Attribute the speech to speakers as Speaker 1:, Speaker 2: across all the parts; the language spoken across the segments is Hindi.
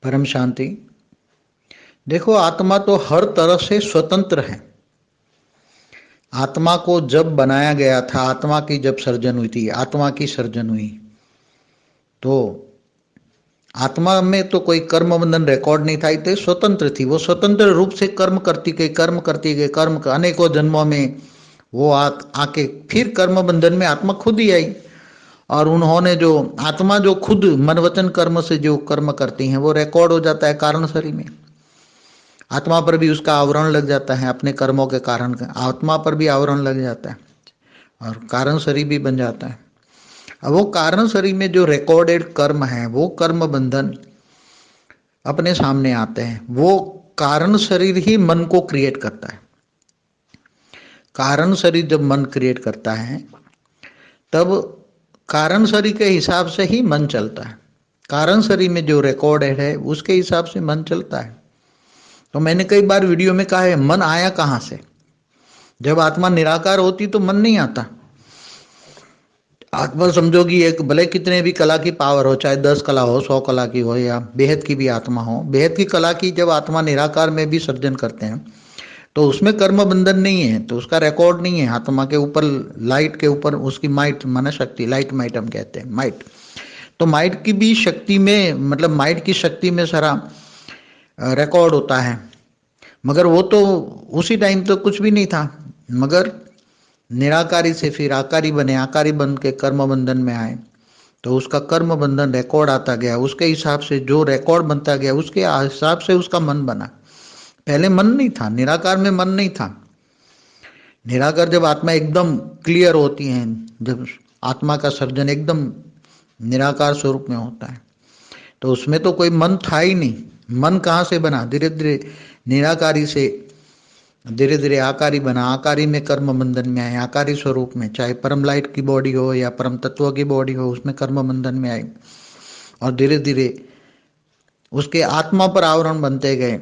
Speaker 1: परम शांति। देखो, आत्मा तो हर तरह से स्वतंत्र है। आत्मा को जब बनाया गया था, आत्मा की जब सर्जन हुई थी, आत्मा की सर्जन हुई, तो आत्मा में तो कोई कर्म बंधन रिकॉर्ड नहीं था। तो स्वतंत्र थी, वो स्वतंत्र रूप से कर्म करती गई, कर्म करती गई, कर्म अनेकों जन्मों में वो आके फिर कर्म बंधन में आत्मा खुद ही आई। और उन्होंने जो आत्मा जो खुद मन वचन कर्म से जो कर्म करती हैं वो रिकॉर्ड हो जाता है कारण शरीर में। आत्मा पर भी उसका आवरण लग जाता है, अपने कर्मों के कारण आत्मा पर भी आवरण लग जाता है और कारण शरीर भी बन जाता है। अब वो कारण शरीर में जो रिकॉर्डेड कर्म है, वो कर्म बंधन अपने सामने आते हैं। वो कारण शरीर ही मन को क्रिएट करता है। कारण शरीर जब मन क्रिएट करता है तब कारण शरीर के हिसाब से ही मन चलता है। कारण शरीर में जो रिकॉर्डेड है उसके हिसाब से मन चलता है। तो मैंने कई बार वीडियो में कहा है, मन आया कहाँ से? जब आत्मा निराकार होती तो मन नहीं आता। आत्मा समझोगी एक, भले कितने भी कला की पावर हो, चाहे 10 कला हो, 100 कला की हो, या बेहद की भी आत्मा हो, बेहद की कला की जब आत्मा निराकार में भी सर्जन करते हैं तो उसमें कर्म बंधन नहीं है, तो उसका रिकॉर्ड नहीं है। आत्मा के ऊपर, लाइट के ऊपर उसकी माइट माना शक्ति, लाइट माइट हम कहते हैं, माइट। तो माइट की भी शक्ति में, मतलब माइट की शक्ति में सारा रिकॉर्ड होता है। मगर वो तो उसी टाइम तो कुछ भी नहीं था, मगर निराकारी से फिर आकारी बने, आकारी बन के कर्म बंधन में आए तो उसका कर्म बंधन रिकॉर्ड आता गया। उसके हिसाब से जो रिकॉर्ड बनता गया उसके हिसाब से उसका मन बना। पहले मन नहीं था, निराकार में मन नहीं था। निराकार जब आत्मा एकदम क्लियर होती है, जब आत्मा का सर्जन एकदम निराकार स्वरूप में होता है तो उसमें तो कोई मन था ही नहीं। मन कहाँ से बना? धीरे धीरे निराकारी से धीरे धीरे आकारी बना, आकारी में कर्म बंधन में आए, आकारी स्वरूप में, चाहे परम लाइट की बॉडी हो या परम तत्व की बॉडी हो, उसमें कर्म बंधन में आए और धीरे धीरे उसके आत्मा पर आवरण बनते गए।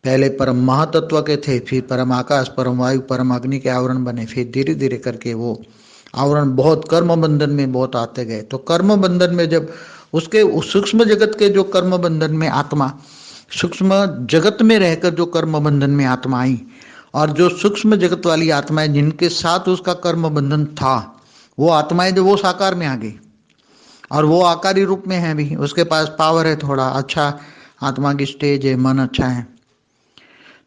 Speaker 1: पहले परम महातत्व के थे, फिर परम आकाश, परम वायु, परम अग्नि के आवरण बने, फिर धीरे धीरे करके वो आवरण बहुत कर्म बंधन में बहुत आते गए। तो कर्म बंधन में जब उसके उस सूक्ष्म जगत के जो कर्म बंधन में आत्मा, सूक्ष्म जगत में रहकर जो कर्म बंधन में आत्मा आई, और जो सूक्ष्म जगत वाली आत्माएं जिनके साथ उसका कर्म बंधन था, वो आत्माएं जो वो साकार में आ गई और वो आकारी रूप में है भी, उसके पास पावर है, थोड़ा अच्छा आत्मा की स्टेज है, मन अच्छा है,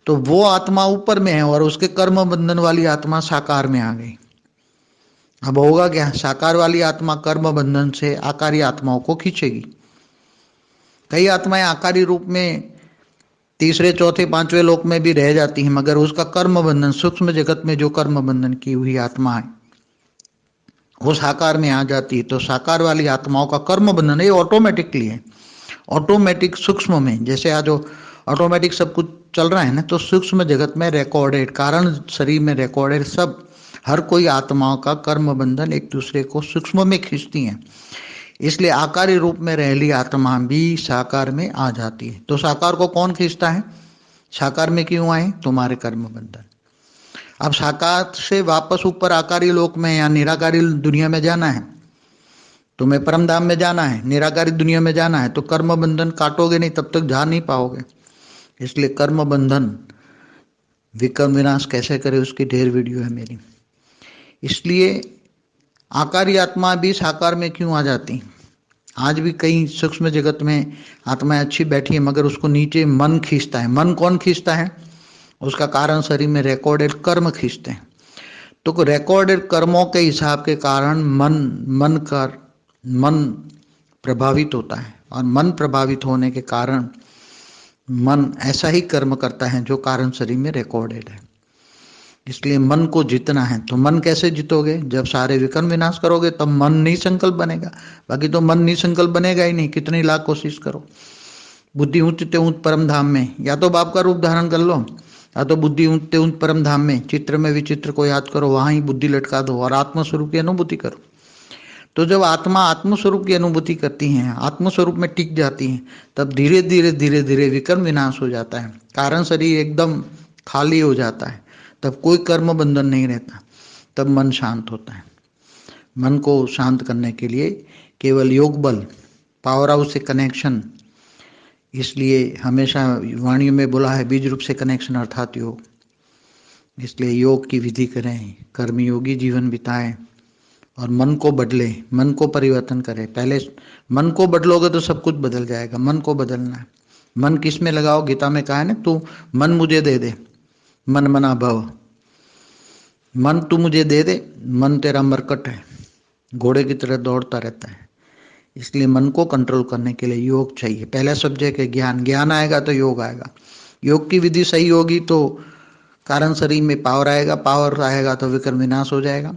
Speaker 1: तो वो आत्मा ऊपर में है और उसके कर्म बंधन वाली आत्मा साकार में आ गई। अब होगा क्या? साकार वाली आत्मा कर्म बंधन से आकारी आत्माओं को खींचेगी। कई आत्माएं आकारी रूप में तीसरे चौथे पांचवें लोक में भी रह जाती हैं, मगर उसका कर्म बंधन, सूक्ष्म जगत में जो कर्म बंधन की हुई आत्मा है वो साकार में आ जाती है। तो साकार वाली आत्माओं का कर्म बंधन ये ऑटोमेटिकली है, ऑटोमेटिक सूक्ष्म में, जैसे आज ऑटोमेटिक सब कुछ चल रहा है ना, तो सूक्ष्म जगत में रिकॉर्डेड, कारण शरीर में रिकॉर्डेड सब, हर कोई आत्माओं का कर्म बंधन एक दूसरे को सूक्ष्म में खींचती हैं। इसलिए आकारी रूप में रहली आत्मा भी साकार में आ जाती है। तो साकार को कौन खींचता है? साकार में क्यों आए? तुम्हारे कर्म बंधन। अब साकार से वापस ऊपर आकारी लोक में या निराकारी दुनिया में जाना है, तुम्हें परम धाम में जाना है, निराकारी दुनिया में जाना है, तो कर्म बंधन काटोगे नहीं तब तक जा नहीं पाओगे। इसलिए कर्म बंधन विक्रम विनाश कैसे करे उसकी ढेर वीडियो है मेरी। इसलिए आकारी आत्मा भी साकार में क्यों आ जाती? आज भी कई सूक्ष्म जगत में आत्माएं अच्छी बैठी है, मगर उसको नीचे मन खींचता है। मन कौन खींचता है? उसका कारण शरीर में रिकॉर्डेड कर्म खींचते हैं। तो रिकॉर्डेड कर्मों के हिसाब के कारण मन प्रभावित होता है और मन प्रभावित होने के कारण मन ऐसा ही कर्म करता है जो कारण शरीर में रिकॉर्डेड है। इसलिए मन को जीतना है। तो मन कैसे जीतोगे? जब सारे विकर्म विनाश करोगे तब मन निसंकल्प बनेगा, बाकी तो मन निसंकल्प बनेगा ही नहीं, कितनी लाख कोशिश करो। बुद्धि ऊंचते ऊंच परम धाम में, या तो बाप का रूप धारण कर लो, या तो बुद्धि ऊंचते ऊंच परम धाम में चित्र में विचित्र को याद करो, वहां ही बुद्धि लटका दो और आत्मस्वरूप की अनुभूति करो। तो जब आत्मा आत्मस्वरूप की अनुभूति करती हैं, आत्मस्वरूप में टिक जाती हैं, तब धीरे धीरे धीरे धीरे विकर्म विनाश हो जाता है, कारण शरीर एकदम खाली हो जाता है, तब कोई कर्म बंधन नहीं रहता, तब मन शांत होता है। मन को शांत करने के लिए केवल योग बल, पावर हाउस से कनेक्शन, इसलिए हमेशा वाणियों में बोला है बीज रूप से कनेक्शन अर्थात योग। इसलिए योग की विधि करें, कर्मयोगी जीवन बिताएं और मन को बदले, मन को परिवर्तन करें। पहले मन को बदलोगे तो सब कुछ बदल जाएगा। मन को बदलना है। मन किस में लगाओ? गीता में कहा है ना, तू मन मुझे दे दे, मन मना भव। मन तू मुझे दे दे। मन तेरा मरकट है, घोड़े की तरह दौड़ता रहता है। इसलिए मन को कंट्रोल करने के लिए योग चाहिए। पहला सब्जेक्ट है ज्ञान। ज्ञान आएगा तो योग आएगा। योग की विधि सही होगी तो कारण शरीर में पावर आएगा, पावर आएगा तो विकर्म विनाश हो जाएगा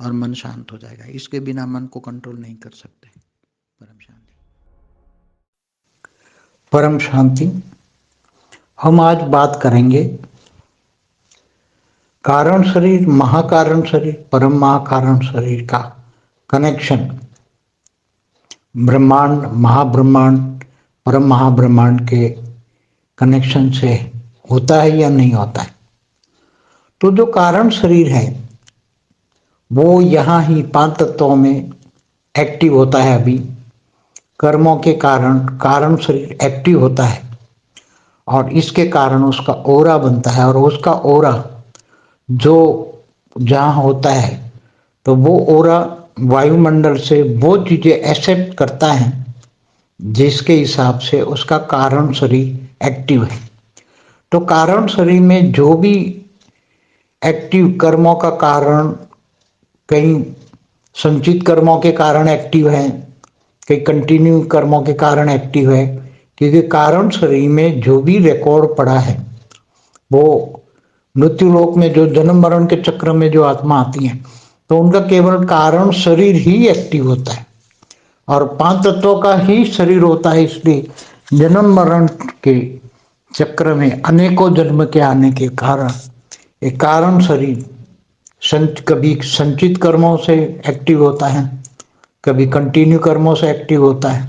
Speaker 1: और मन शांत हो जाएगा। इसके बिना मन को कंट्रोल नहीं कर सकते। परम शांति। परम शांति। हम आज बात करेंगे कारण शरीर, महाकारण शरीर, परम महाकारण शरीर का कनेक्शन ब्रह्मांड, महाब्रह्मांड, परम महाब्रह्मांड के कनेक्शन से होता है या नहीं होता है। तो जो कारण शरीर है वो यहाँ ही 5 तत्वों में एक्टिव होता है। अभी कर्मों के कारण कारण शरीर एक्टिव होता है और इसके कारण उसका ओरा बनता है और उसका ओरा जो जहाँ होता है तो वो ओरा वायुमंडल से वो चीजें एक्सेप्ट करता है जिसके हिसाब से उसका कारण शरीर एक्टिव है। तो कारण शरीर में जो भी एक्टिव कर्मों का कारण, कई संचित कर्मों के कारण एक्टिव है, कई कंटिन्यू कर्मों के कारण एक्टिव है। क्योंकि कारण शरीर में जो भी रिकॉर्ड पड़ा है वो मृत्यु लोक में जो जन्म मरण के चक्र में जो आत्मा आती है तो उनका केवल कारण शरीर ही एक्टिव होता है और 5 तत्वों का ही शरीर होता है। इसलिए जन्म मरण के चक्र में अनेकों जन्म के आने के कारण एक कारण शरीर कभी संचित कर्मों से एक्टिव होता है, कभी कंटिन्यू कर्मों से एक्टिव होता है।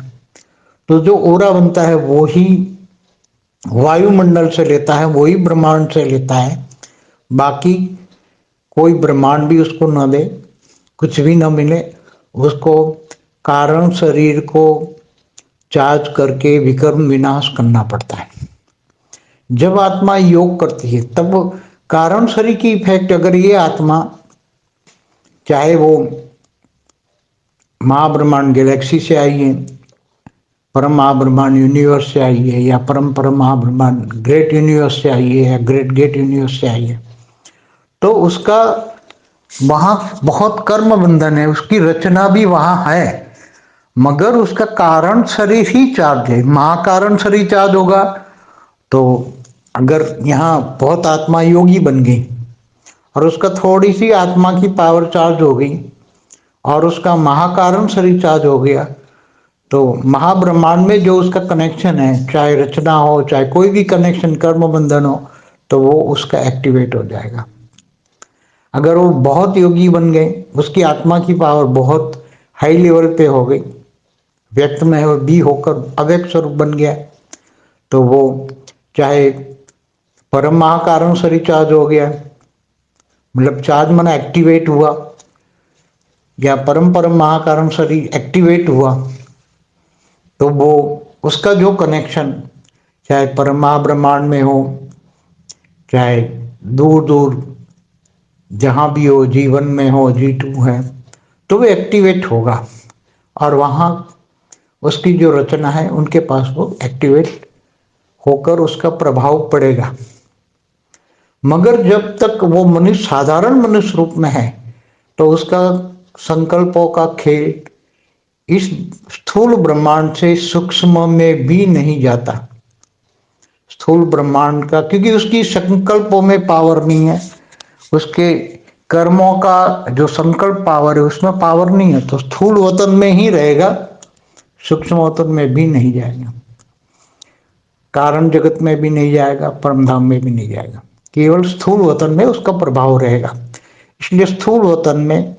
Speaker 1: तो जो ओरा बनता है वो ही वायुमंडल से लेता है, वही ब्रह्मांड से लेता है। बाकी कोई ब्रह्मांड भी उसको न दे, कुछ भी न मिले, उसको कारण शरीर को चार्ज करके विकर्म विनाश करना पड़ता है। जब आत्मा योग करती है तब कारण शरीर की इफेक्ट, अगर ये आत्मा चाहे वो महाब्रह्मांड गैलेक्सी से आई है, परम महाब्रह्मांड यूनिवर्स से आई है, या परम महाब्रह्मांड ग्रेट यूनिवर्स से आई है, या ग्रेट गेट यूनिवर्स से आई है, तो उसका वहां बहुत कर्म बंधन है, उसकी रचना भी वहां है, मगर उसका कारण शरीर ही चार्ज है। महाकारण शरीर चार्ज होगा तो अगर यहाँ बहुत आत्मा योगी बन गई और उसका थोड़ी सी आत्मा की पावर चार्ज हो गई और उसका महाकारण शरीर चार्ज हो गया तो महाब्रह्मांड में जो उसका कनेक्शन है, चाहे रचना हो चाहे कोई भी कनेक्शन कर्म बंधन हो, तो वो उसका एक्टिवेट हो जाएगा। अगर वो बहुत योगी बन गए, उसकी आत्मा की पावर बहुत हाई लेवल पे हो गई, व्यक्त में हो भी होकर अव्यक्त स्वरूप बन गया, तो वो चाहे परम महाकारण शरीर चार्ज हो गया, मतलब चार्ज माना एक्टिवेट हुआ, या परम महाकारण शरीर एक्टिवेट हुआ, तो वो उसका जो कनेक्शन चाहे परम महाब्रह्मांड में हो चाहे दूर दूर जहाँ भी हो, जीवन में हो, G2 है, तो वो एक्टिवेट होगा और वहाँ उसकी जो रचना है उनके पास वो एक्टिवेट होकर उसका प्रभाव पड़ेगा। मगर जब तक वो मनुष्य साधारण मनुष्य रूप में है तो उसका संकल्पों का खेल इस स्थूल ब्रह्मांड से सूक्ष्म में भी नहीं जाता। स्थूल ब्रह्मांड का, क्योंकि उसकी संकल्पों में पावर नहीं है, उसके कर्मों का जो संकल्प पावर है उसमें पावर नहीं है, तो स्थूल वतन में ही रहेगा, सूक्ष्म वतन में भी नहीं जाएगा, कारण जगत में भी नहीं जाएगा, परमधाम में भी नहीं जाएगा, केवल स्थूल वतन में उसका प्रभाव रहेगा। इसलिए स्थूल वतन में,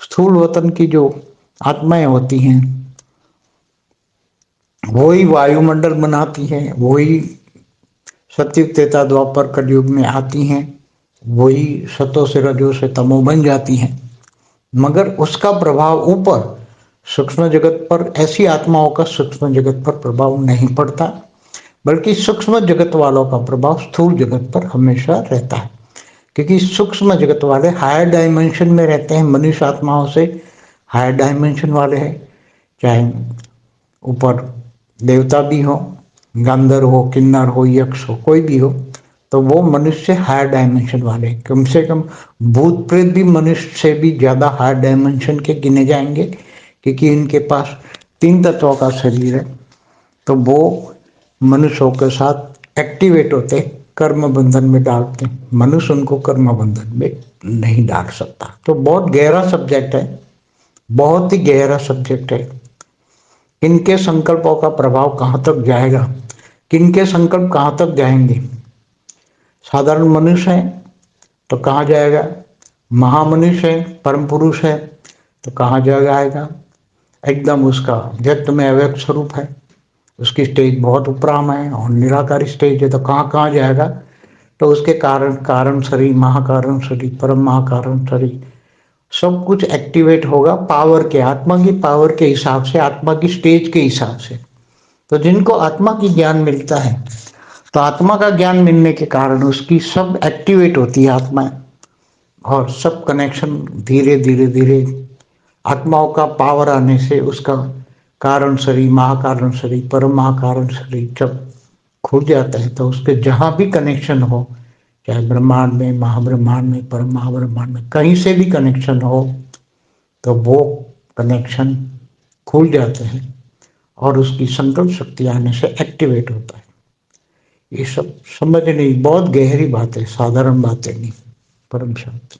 Speaker 1: स्थूल वतन की जो आत्माएं होती हैं वही वायुमंडल बनाती हैं, वही सत्युग त्रेता द्वापर कलयुग में आती हैं, वही सतो से रजो से तमो बन जाती हैं, मगर उसका प्रभाव ऊपर सूक्ष्म जगत पर, ऐसी आत्माओं का सूक्ष्म जगत पर प्रभाव नहीं पड़ता।
Speaker 2: बल्कि सूक्ष्म जगत वालों का प्रभाव स्थूल जगत पर हमेशा रहता है, क्योंकि सूक्ष्म जगत वाले हायर डायमेंशन में रहते हैं, मनुष्य आत्माओं से हायर डायमेंशन वाले हैं, चाहे ऊपर देवता भी हो, गंधर्व हो, किन्नर हो, यक्ष हो, कोई भी हो, तो वो मनुष्य हायर डायमेंशन वाले हैं। कम से कम भूत प्रेत भी मनुष्य से भी ज्यादा हायर डायमेंशन के गिने जाएंगे, क्योंकि इनके पास 3 तत्वों का शरीर है। तो वो मनुष्यों के साथ एक्टिवेट होते, कर्म बंधन में डालते, मनुष्य उनको कर्म बंधन में नहीं डाल सकता। तो बहुत गहरा सब्जेक्ट है, बहुत ही गहरा सब्जेक्ट है। किनके संकल्पों का प्रभाव कहाँ तक जाएगा, किनके संकल्प कहाँ तक जाएंगे। साधारण मनुष्य है तो कहाँ जाएगा, महामनुष्य है, परम पुरुष है तो कहाँ जाएगा, एकदम उसका व्यक्त में अव्यक्त स्वरूप है, उसकी स्टेज बहुत उपराम है और निराकार स्टेज है, तो कहाँ कहाँ जाएगा। तो उसके कारण कारण शरीर, महाकारण शरीर, परम महाकारण शरीर, सब कुछ एक्टिवेट होगा पावर के, आत्मा की पावर के हिसाब से, आत्मा की स्टेज के हिसाब से। तो जिनको आत्मा की ज्ञान मिलता है, तो आत्मा का ज्ञान मिलने के कारण उसकी सब एक्टिवेट होती है आत्मा, और सब कनेक्शन धीरे धीरे धीरे आत्माओं का पावर आने से उसका कारण शरीर, महाकारण शरीर, परम महाकारण शरीर जब खुल जाता है, तो उसके जहां भी कनेक्शन हो, चाहे ब्रह्मांड में, महाब्रह्मांड में, परम महाब्रह्मांड में, कहीं से भी कनेक्शन हो, तो वो कनेक्शन खुल जाते हैं और उसकी संकल्प शक्ति आने से एक्टिवेट होता है। ये सब समझ नहीं, बहुत गहरी बात है, साधारण बातें नहीं। परम शांति।